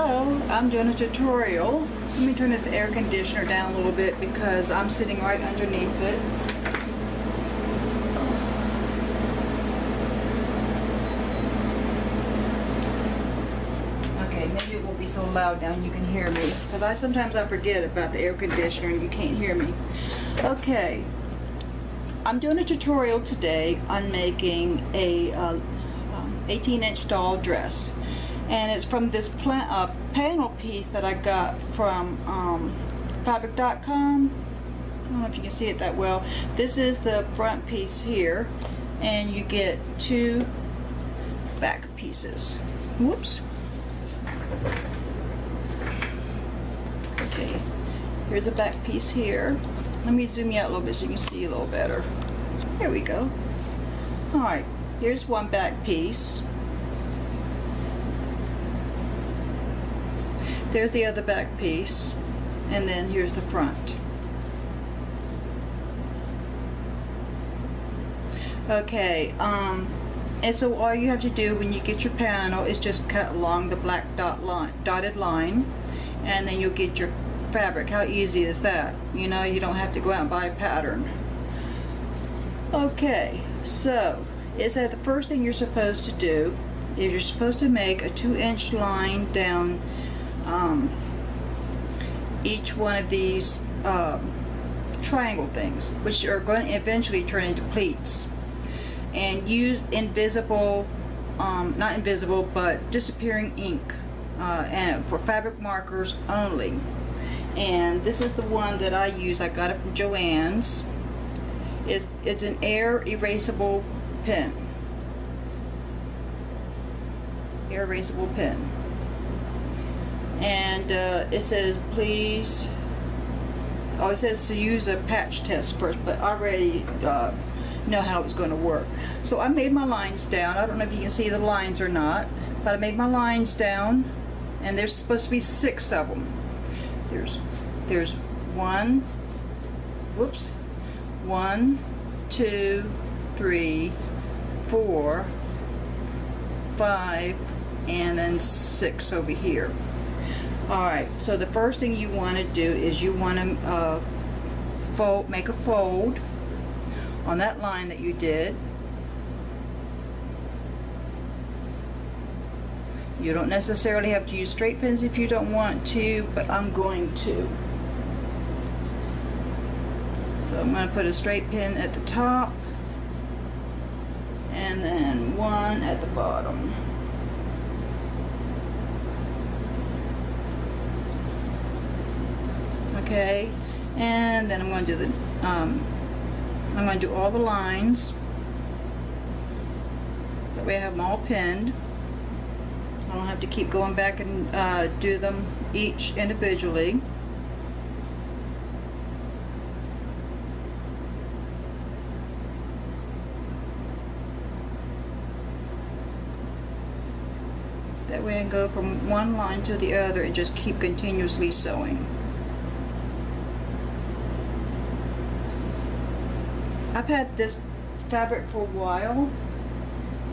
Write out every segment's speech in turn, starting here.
Hello, I'm doing a tutorial. Let me turn this air conditioner down a little bit because I'm sitting right underneath it. Okay, maybe it won't be so loud now and you can hear me, because sometimes I forget about the air conditioner and you can't hear me. Okay, I'm doing a tutorial today on making a 18-inch doll dress. And it's from this panel piece that I got from fabric.com. I don't know if you can see it that well. This is the front piece here, and you get two back pieces. Whoops. Okay, here's a back piece here. Let me zoom you out a little bit so you can see a little better. There we go. Alright, here's one back piece. There's the other back piece, and then here's the front. Okay, and so all you have to do when you get your panel is just cut along the black dotted line, and then you'll get your fabric. How easy is that? You know, you don't have to go out and buy a pattern. Okay, so it said the first thing you're supposed to do is you're supposed to make a 2-inch line down each one of these triangle things, which are going to eventually turn into pleats, and use invisible, not invisible, but disappearing ink, and for fabric markers only. And this is the one that I use. I got it from Joann's. It's an air erasable pen. Air erasable pen. And it says please, it says to use a patch test first, but I already know how it's going to work. So I made my lines down. I don't know if you can see the lines or not, but I made my lines down, and there's supposed to be 6 of them. There's 1, whoops, 1, 2, 3, 4, 5, and then 6 over here. Alright, so the first thing you want to do is you want to make a fold on that line that you did. You don't necessarily have to use straight pins if you don't want to, but I'm going to. So I'm going to put a straight pin at the top, and then one at the bottom. Okay, and then I'm going to do I'm going to do all the lines. That way I have them all pinned. I don't have to keep going back and do them each individually. That way I can go from one line to the other and just keep continuously sewing. I've had this fabric for a while,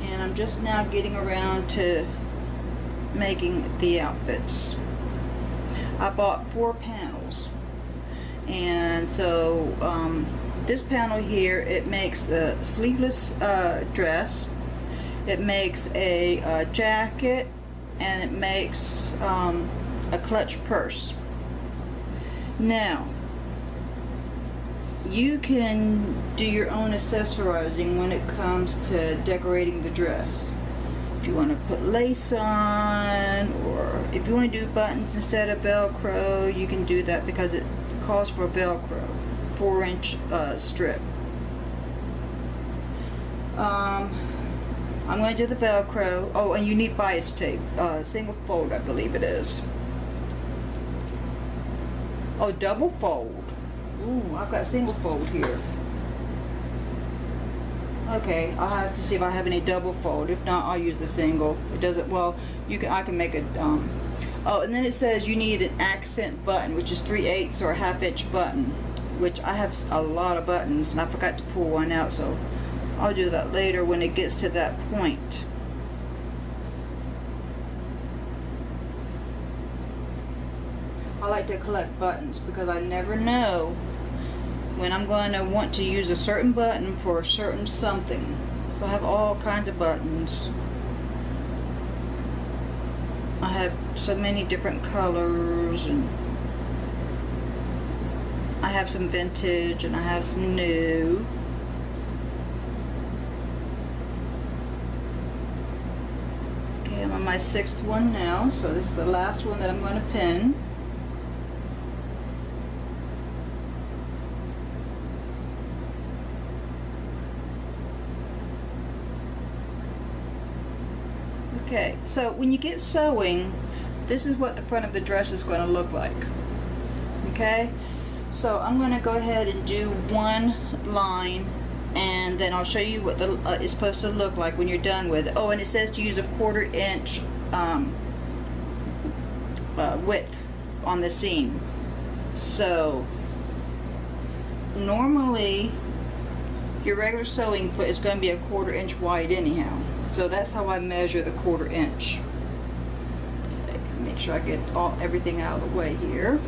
and I'm just now getting around to making the outfits. I bought 4 panels, and so this panel here, it makes the sleeveless dress, it makes a jacket, and it makes a clutch purse. Now you can do your own accessorizing when it comes to decorating the dress. If you want to put lace on, or if you want to do buttons instead of Velcro, you can do that because it calls for a Velcro 4-inch strip. I'm going to do the Velcro. Oh, and you need bias tape, single fold I believe it is. Oh, double fold. Ooh, I've got single fold here. Okay, I'll have to see if I have any double fold. If not, I'll use the single. It doesn't, well, I can make a, oh, and then it says you need an accent button, which is 3/8 or a 1/2-inch button, which I have a lot of buttons, and I forgot to pull one out, so I'll do that later when it gets to that point. I like to collect buttons because I never know when I'm going to want to use a certain button for a certain something. So I have all kinds of buttons. I have so many different colors, and I have some vintage and I have some new. Okay, I'm on my 6th one now, so this is the last one that I'm going to pin. Okay, so when you get sewing, this is what the front of the dress is going to look like. Okay, so I'm going to go ahead and do one line, and then I'll show you what it's supposed to look like when you're done with it. Oh, and it says to use a 1/4 inch width on the seam. So normally your regular sewing foot is going to be a 1/4 inch wide anyhow. So that's how I measure the 1/4 inch. Okay, make sure I get everything out of the way here.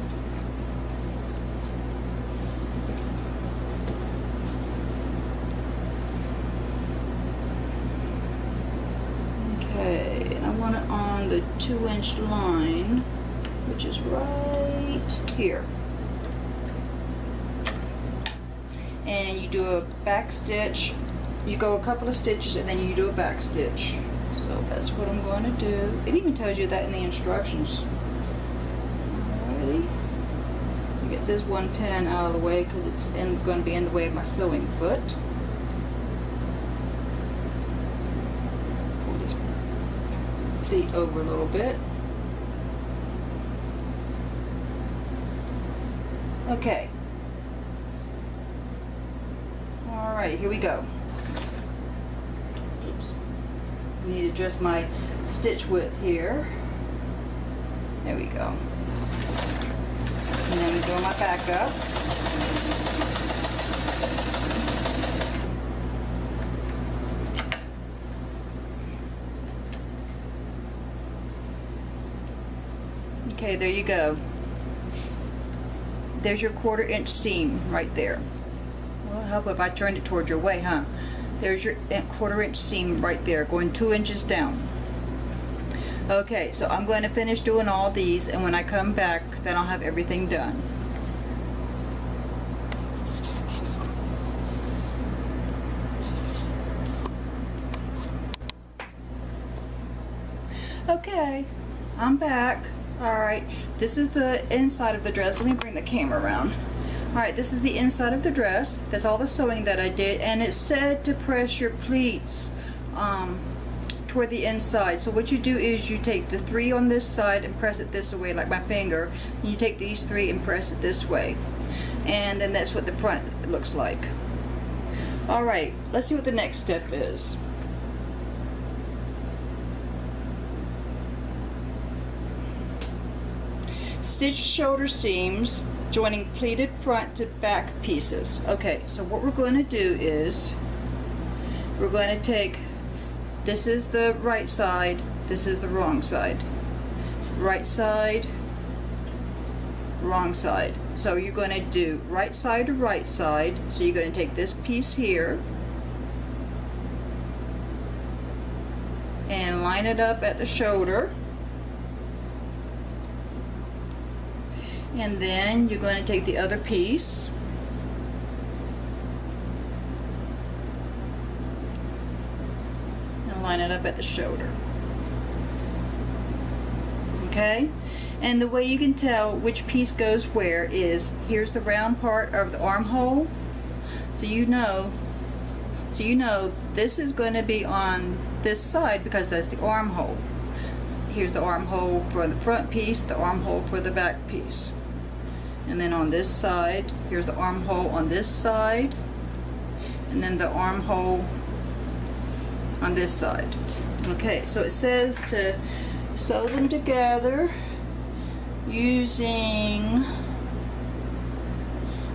Okay, and I want it on the 2-inch line, which is right here. And you do a back stitch. You go a couple of stitches and then you do a back stitch. So that's what I'm going to do. It even tells you that in the instructions. Alrighty. You get this one pin out of the way because it's going to be in the way of my sewing foot. Pull this pleat over a little bit. Okay. Alrighty, here we go. I need to adjust my stitch width here. There we go. And then I'm doing my back up. Okay, there you go. There's your 1/4 inch seam right there. Well, it'll help if I turned it toward your way, huh? There's your 1/4 inch seam right there, going 2 inches down. Okay, so I'm going to finish doing all these, and when I come back, then I'll have everything done. Okay, I'm back. Alright, this is the inside of the dress. Let me bring the camera around. Alright, this is the inside of the dress. That's all the sewing that I did, and it said to press your pleats toward the inside. So what you do is you take the 3 on this side and press it this way, like my finger, and you take these 3 and press it this way, and then that's what the front looks like. Alright, let's see what the next step is. Stitch shoulder seams joining pleated front to back pieces. Okay, so what we're going to do is we're going to take, this is the right side, this is the wrong side. Right side, wrong side. So you're going to do right side to right side. So you're going to take this piece here and line it up at the shoulder. And then you're going to take the other piece and line it up at the shoulder. Okay? And the way you can tell which piece goes where is, here's the round part of the armhole. So you know this is going to be on this side because that's the armhole. Here's the armhole for the front piece, the armhole for the back piece. And then on this side, here's the armhole on this side, and then the armhole on this side. Okay, so it says to sew them together using,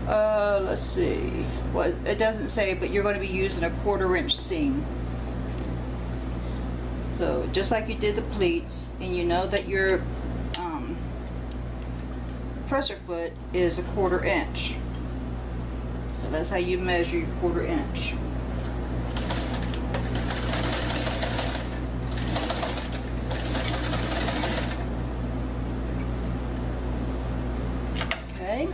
let's see, well, it doesn't say, but you're going to be using a 1/4 inch seam. So just like you did the pleats, and you know that your presser foot is 1/4 inch. So that's how you measure your 1/4 inch. Okay.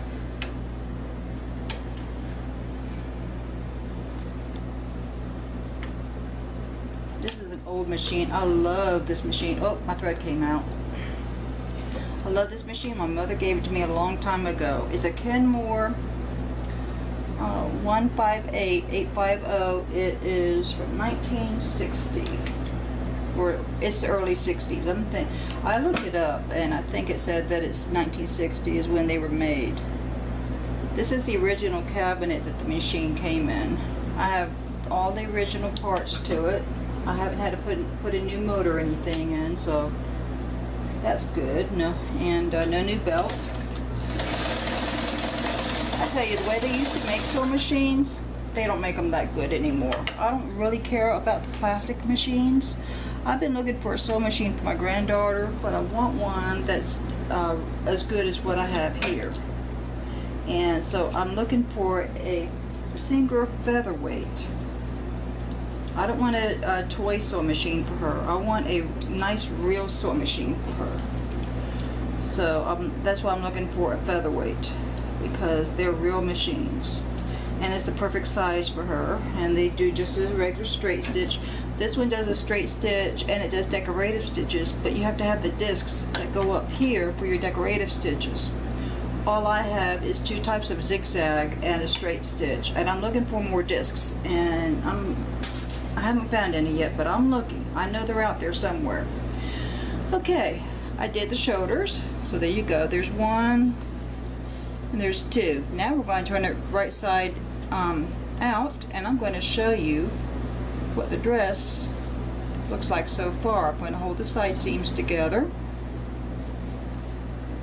This is an old machine. I love this machine. Oh, my thread came out. I love this machine. My mother gave it to me a long time ago. It's a Kenmore 158850. It is from 1960, or it's the early 60s. I looked it up and I think it said that it's 1960 is when they were made. This is the original cabinet that the machine came in. I have all the original parts to it. I haven't had to put a new motor or anything in, so that's good. No, and no new belt. I tell you, the way they used to make sewing machines, they don't make them that good anymore. I don't really care about the plastic machines. I've been looking for a sewing machine for my granddaughter, but I want one that's as good as what I have here. And so I'm looking for a Singer featherweight. I don't want a toy sewing machine for her. I want a nice real sewing machine for her. So that's why I'm looking for a featherweight, because they're real machines. And it's the perfect size for her. And they do just a regular straight stitch. This one does a straight stitch and it does decorative stitches, but you have to have the discs that go up here for your decorative stitches. All I have is 2 types of zigzag and a straight stitch. And I'm looking for more discs. And I haven't found any yet, but I'm looking. I know they're out there somewhere. Okay, I did the shoulders, so there you go. There's 1 and there's 2. Now we're going to turn it right side out, and I'm going to show you what the dress looks like so far. I'm going to hold the side seams together.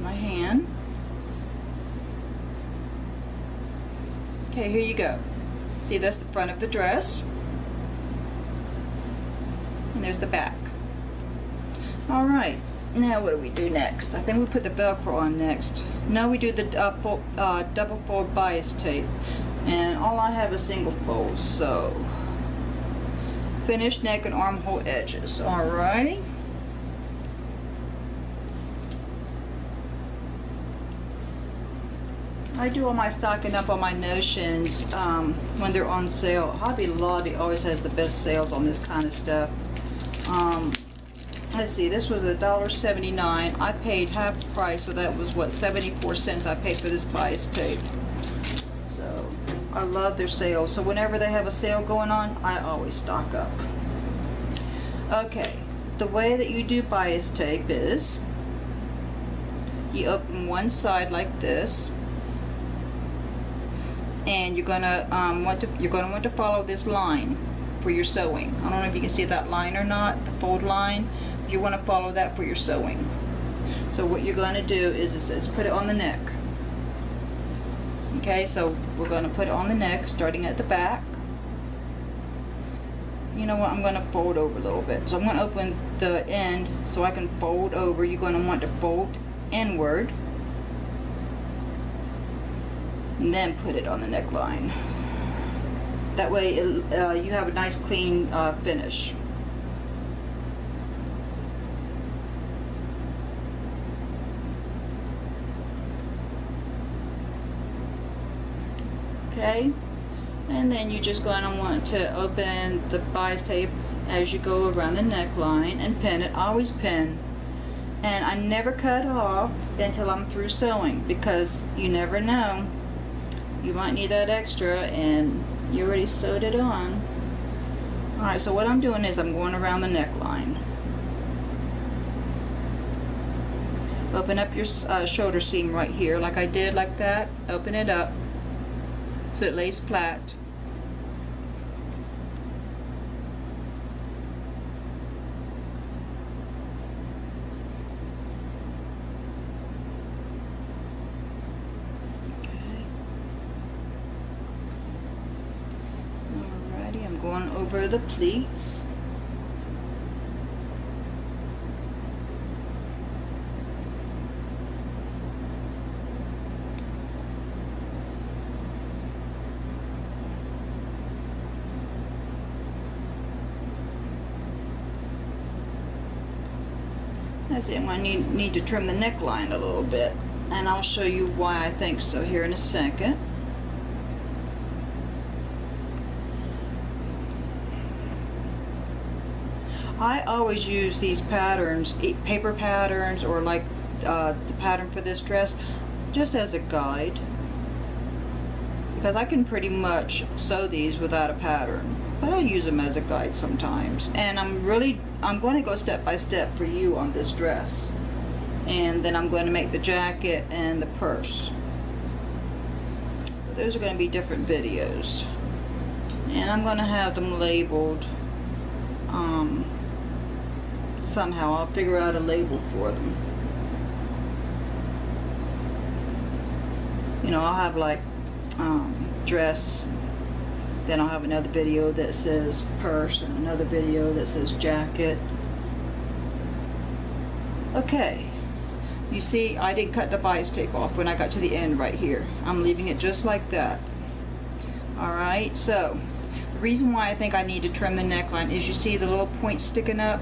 My hand. Okay, here you go. See, that's the front of the dress. And there's the back. Alright, now what do we do next? I think we put the Velcro on next. No, we do the double fold bias tape. And all I have is single folds, so finished neck and armhole edges. Alrighty. I do all my stocking up on my notions when they're on sale. Hobby Lobby always has the best sales on this kind of stuff. Let's see, this was $1.79. I paid half price, so that was what, 74 cents I paid for this bias tape. So I love their sales. So whenever they have a sale going on, I always stock up. Okay, the way that you do bias tape is you open one side like this, and you're gonna want to follow this line for your sewing. I don't know if you can see that line or not, the fold line. You want to follow that for your sewing. So what you're going to do is put it on the neck. Okay, so we're going to put it on the neck, starting at the back. You know what? I'm going to fold over a little bit. So I'm going to open the end so I can fold over. You're going to want to fold inward, and then put it on the neckline. That way you have a nice clean finish. Okay, and then you're just going to want to open the bias tape as you go around the neckline and pin it. Always pin. And I never cut off until I'm through sewing, because you never know. You might need that extra and you already sewed it on. Alright, so what I'm doing is I'm going around the neckline. Open up your shoulder seam right here like I did, like that. Open it up so it lays flat. Going over the pleats. I see I'm going to need to trim the neckline a little bit, and I'll show you why I think so here in a second. I always use these patterns, paper patterns, or like the pattern for this dress, just as a guide, because I can pretty much sew these without a pattern, but I use them as a guide sometimes. And I'm going to go step by step for you on this dress, and then I'm going to make the jacket and the purse. But those are going to be different videos, and I'm going to have them labeled somehow. I'll figure out a label for them. You know, I'll have like dress, then I'll have another video that says purse, and another video that says jacket. Okay, you see I didn't cut the bias tape off when I got to the end right here. I'm leaving it just like that. Alright, so the reason why I think I need to trim the neckline is you see the little point sticking up,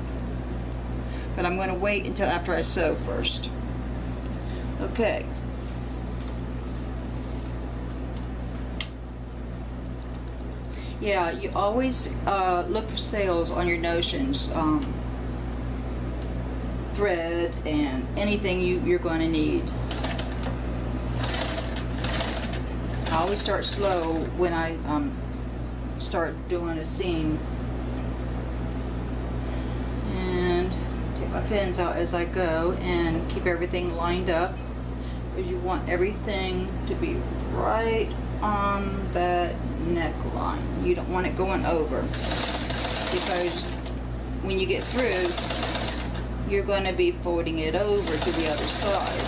but I'm going to wait until after I sew first. Okay. Yeah, you always look for sales on your notions, thread and anything you're going to need. I always start slow when I start doing a seam, and take my pins out as I go and keep everything lined up, because you want everything to be right on that neckline. You don't want it going over, because when you get through, you're going to be folding it over to the other side.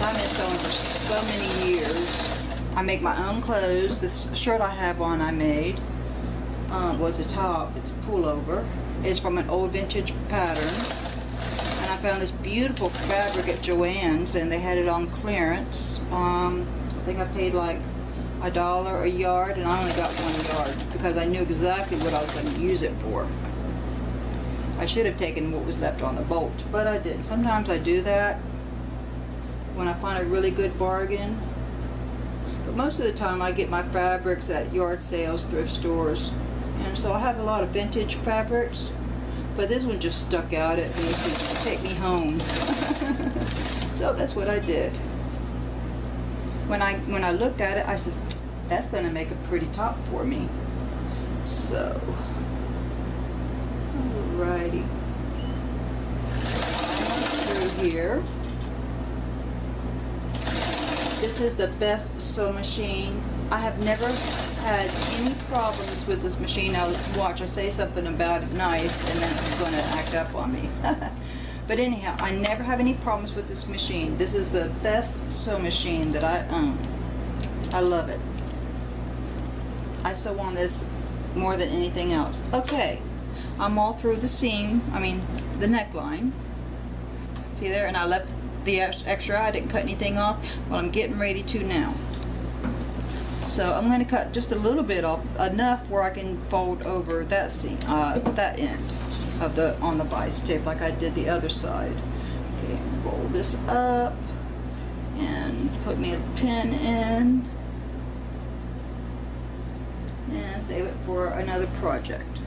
I've been sewing for so many years. I make my own clothes. This shirt I have on I made was a top. It's pullover. It's from an old vintage pattern. And I found this beautiful fabric at Joann's, and they had it on clearance. I think I paid like $1 a yard, and I only got 1 yard because I knew exactly what I was going to use it for. I should have taken what was left on the bolt, but I didn't. Sometimes I do that when I find a really good bargain. But most of the time I get my fabrics at yard sales, thrift stores. And so I have a lot of vintage fabrics, but this one just stuck out at me to take me home. So that's what I did. When I looked at it, I said, that's going to make a pretty top for me. So, alrighty. Through here. This is the best sew machine. I have never had any problems with this machine. Now watch, I say something about it nice and then it's going to act up on me. But anyhow, I never have any problems with this machine. This is the best sew machine that I own. I love it. I sew on this more than anything else. Okay, I'm all through the seam, the neckline. See there? And I left the extra. I didn't cut anything off. Well, I'm getting ready to now. So I'm going to cut just a little bit off, enough where I can fold over that seam, that end of on the bias tape, like I did the other side. Okay, roll this up and put me a pin in and save it for another project.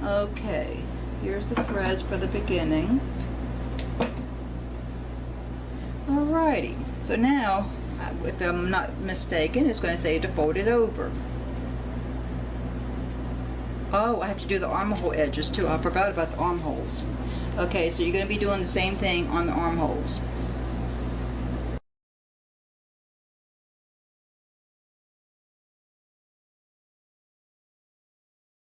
Okay, here's the threads for the beginning. Alrighty, so now, if I'm not mistaken, it's going to say to fold it over. Oh, I have to do the armhole edges too. I forgot about the armholes. Okay, so you're going to be doing the same thing on the armholes.